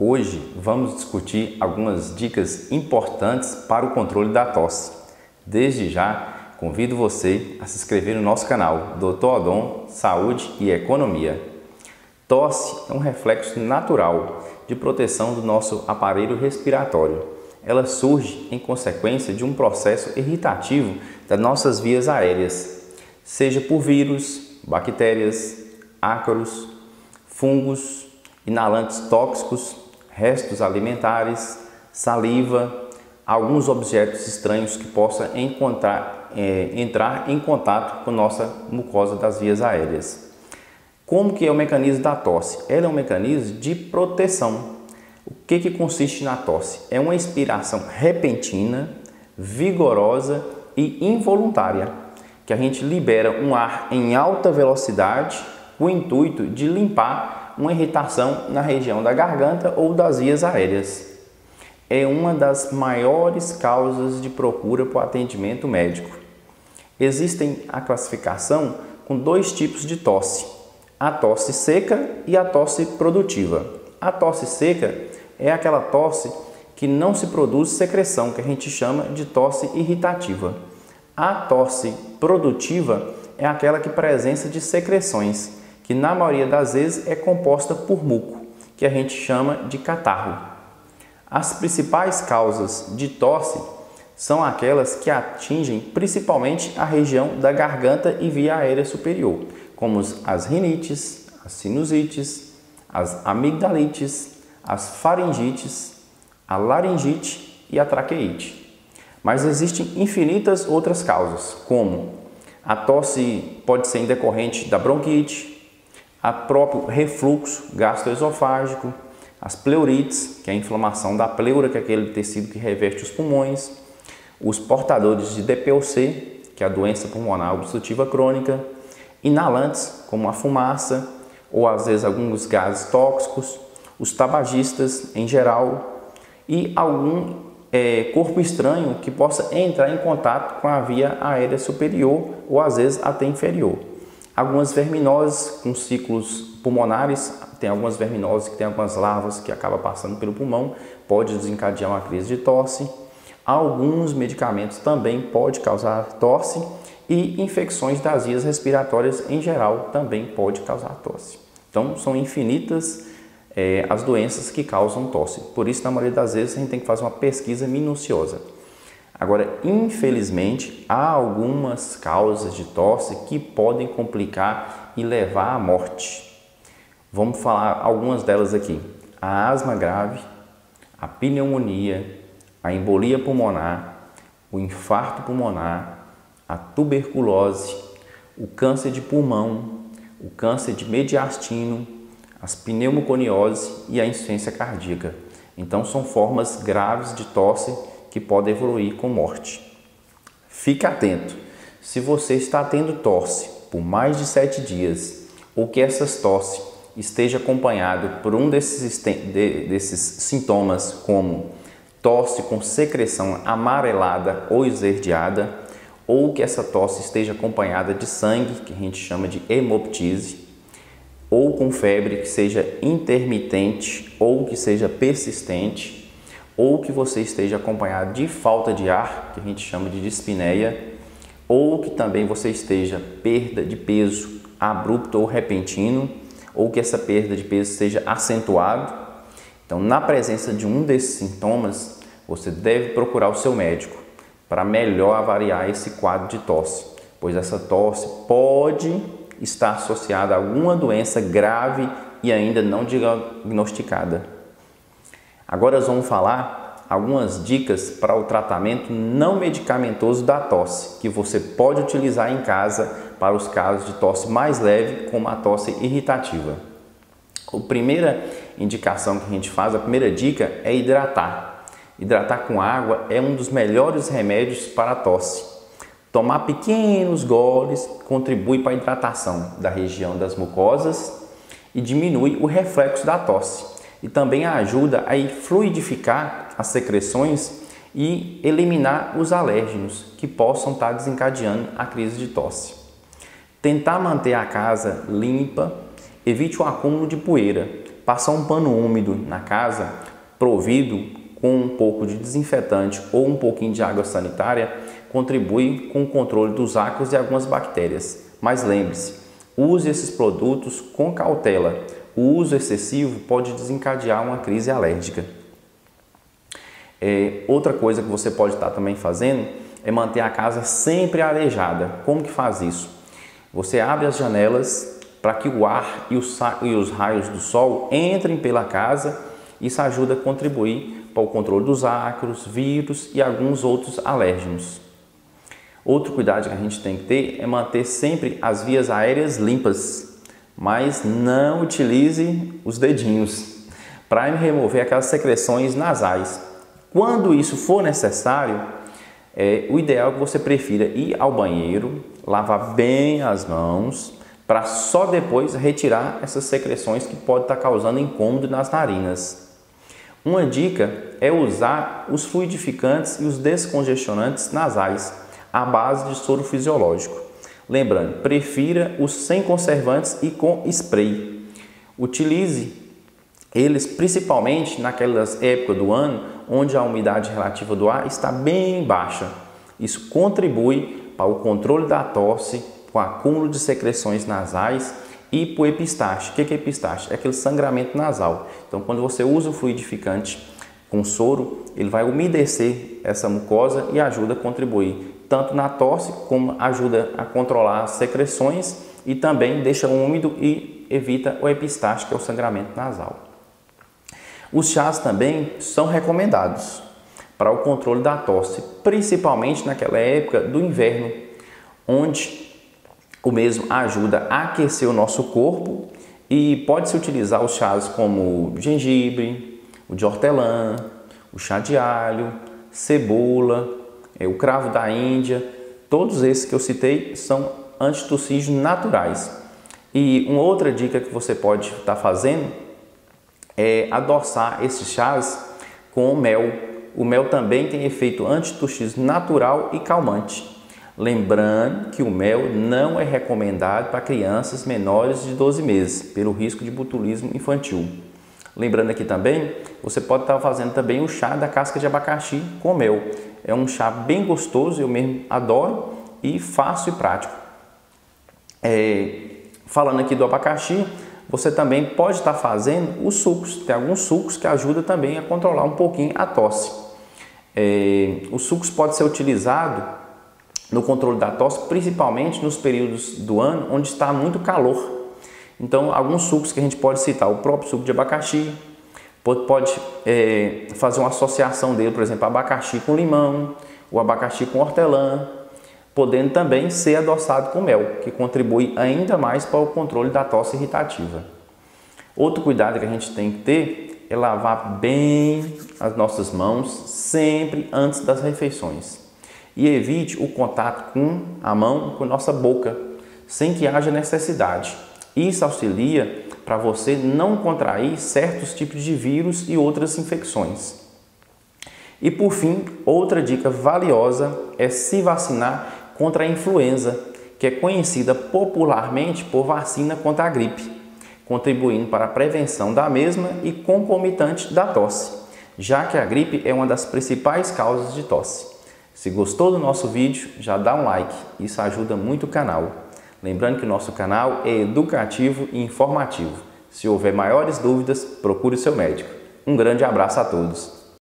Hoje vamos discutir algumas dicas importantes para o controle da tosse. Desde já, convido você a se inscrever no nosso canal Dr. Odon, Saúde e Economia. Tosse é um reflexo natural de proteção do nosso aparelho respiratório. Ela surge em consequência de um processo irritativo das nossas vias aéreas, seja por vírus, bactérias, ácaros, fungos, inalantes tóxicos, restos alimentares, saliva, alguns objetos estranhos que possam entrar em contato com nossa mucosa das vias aéreas. Como que é o mecanismo da tosse? Ela é um mecanismo de proteção. O que consiste na tosse? É uma expiração repentina, vigorosa e involuntária, que a gente libera um ar em alta velocidade com o intuito de limpar uma irritação na região da garganta ou das vias aéreas. É uma das maiores causas de procura por atendimento médico. Existem a classificação com dois tipos de tosse: a tosse seca e a tosse produtiva. A tosse seca é aquela tosse que não se produz secreção, que a gente chama de tosse irritativa. A tosse produtiva é aquela que presença de secreções, que na maioria das vezes é composta por muco, que a gente chama de catarro. As principais causas de tosse são aquelas que atingem principalmente a região da garganta e via aérea superior, como as rinites, as sinusites, as amigdalites, as faringites, a laringite e a traqueite. Mas existem infinitas outras causas, como a tosse pode ser decorrente da bronquite, a próprio refluxo gastroesofágico, as pleurites, que é a inflamação da pleura, que é aquele tecido que reveste os pulmões, os portadores de DPOC, que é a doença pulmonar obstrutiva crônica, inalantes, como a fumaça, ou às vezes alguns gases tóxicos, os tabagistas em geral, e algum corpo estranho que possa entrar em contato com a via aérea superior ou às vezes até inferior. Algumas verminoses com ciclos pulmonares, tem algumas verminoses que tem algumas larvas que acabam passando pelo pulmão, pode desencadear uma crise de tosse. Alguns medicamentos também podem causar tosse e infecções das vias respiratórias em geral também pode causar tosse. Então são infinitas as doenças que causam tosse, por isso na maioria das vezes a gente tem que fazer uma pesquisa minuciosa. Agora, infelizmente, há algumas causas de tosse que podem complicar e levar à morte. Vamos falar algumas delas aqui: a asma grave, a pneumonia, a embolia pulmonar, o infarto pulmonar, a tuberculose, o câncer de pulmão, o câncer de mediastino, as pneumoconiose e a insuficiência cardíaca. Então, são formas graves de tosse que podem evoluir com morte. Fique atento, se você está tendo tosse por mais de 7 dias ou que essas tosse esteja acompanhado por um desses sintomas, como tosse com secreção amarelada ou esverdeada, ou que essa tosse esteja acompanhada de sangue, que a gente chama de hemoptise, ou com febre que seja intermitente ou que seja persistente, ou que você esteja acompanhado de falta de ar, que a gente chama de dispneia, ou que também você esteja perda de peso abrupto ou repentino, ou que essa perda de peso seja acentuado. Então, na presença de um desses sintomas, você deve procurar o seu médico para melhor avaliar esse quadro de tosse, pois essa tosse pode estar associada a alguma doença grave e ainda não diagnosticada. Agora nós vamos falar algumas dicas para o tratamento não medicamentoso da tosse, que você pode utilizar em casa para os casos de tosse mais leve, como a tosse irritativa. A primeira indicação que a gente faz, a primeira dica é hidratar. Hidratar com água é um dos melhores remédios para a tosse. Tomar pequenos goles contribui para a hidratação da região das mucosas e diminui o reflexo da tosse. E também ajuda a fluidificar as secreções e eliminar os alérgenos que possam estar desencadeando a crise de tosse. Tentar manter a casa limpa, evite o acúmulo de poeira, passar um pano úmido na casa, provido com um pouco de desinfetante ou um pouquinho de água sanitária, contribui com o controle dos ácaros e algumas bactérias. Mas lembre-se, use esses produtos com cautela. O uso excessivo pode desencadear uma crise alérgica. Outra coisa que você pode estar também fazendo é manter a casa sempre arejada. Como que faz isso? Você abre as janelas para que o ar e os raios do sol entrem pela casa. Isso ajuda a contribuir para o controle dos ácaros, vírus e alguns outros alérgenos. Outro cuidado que a gente tem que ter é manter sempre as vias aéreas limpas, mas não utilize os dedinhos para remover aquelas secreções nasais. Quando isso for necessário, o ideal é que você prefira ir ao banheiro, lavar bem as mãos, para só depois retirar essas secreções que podem estar causando incômodo nas narinas. Uma dica é usar os fluidificantes e os descongestionantes nasais à base de soro fisiológico. Lembrando, prefira os sem conservantes e com spray. Utilize eles principalmente naquelas épocas do ano onde a umidade relativa do ar está bem baixa. Isso contribui para o controle da tosse, com acúmulo de secreções nasais e para o epistaxe. O que é epistaxe? É aquele sangramento nasal. Então, quando você usa o fluidificante com soro, ele vai umedecer essa mucosa e ajuda a contribuir tanto na tosse, como ajuda a controlar as secreções e também deixa úmido e evita o epistaxe, que é o sangramento nasal. Os chás também são recomendados para o controle da tosse, principalmente naquela época do inverno, onde o mesmo ajuda a aquecer o nosso corpo e pode-se utilizar os chás como gengibre, o de hortelã, o chá de alho, cebola, o cravo da Índia. Todos esses que eu citei são antitussígenos naturais. E uma outra dica que você pode estar fazendo é adoçar esses chás com mel. O mel também tem efeito antitussígeno natural e calmante. Lembrando que o mel não é recomendado para crianças menores de 12 meses, pelo risco de botulismo infantil. Lembrando aqui também, você pode estar fazendo também o chá da casca de abacaxi com mel. É um chá bem gostoso, eu mesmo adoro e fácil e prático. Falando aqui do abacaxi, você também pode estar fazendo os sucos. Tem alguns sucos que ajudam também a controlar um pouquinho a tosse. Os sucos podem ser utilizados no controle da tosse, principalmente nos períodos do ano onde está muito calor. Então, alguns sucos que a gente pode citar, o próprio suco de abacaxi, pode fazer uma associação dele, por exemplo, abacaxi com limão, o abacaxi com hortelã, podendo também ser adoçado com mel, que contribui ainda mais para o controle da tosse irritativa. Outro cuidado que a gente tem que ter é lavar bem as nossas mãos sempre antes das refeições. E evite o contato com a mão com a nossa boca, sem que haja necessidade. Isso auxilia para você não contrair certos tipos de vírus e outras infecções. E por fim, outra dica valiosa é se vacinar contra a influenza, que é conhecida popularmente por vacina contra a gripe, contribuindo para a prevenção da mesma e concomitante da tosse, já que a gripe é uma das principais causas de tosse. Se gostou do nosso vídeo, já dá um like, isso ajuda muito o canal. Lembrando que o nosso canal é educativo e informativo. Se houver maiores dúvidas, procure o seu médico. Um grande abraço a todos.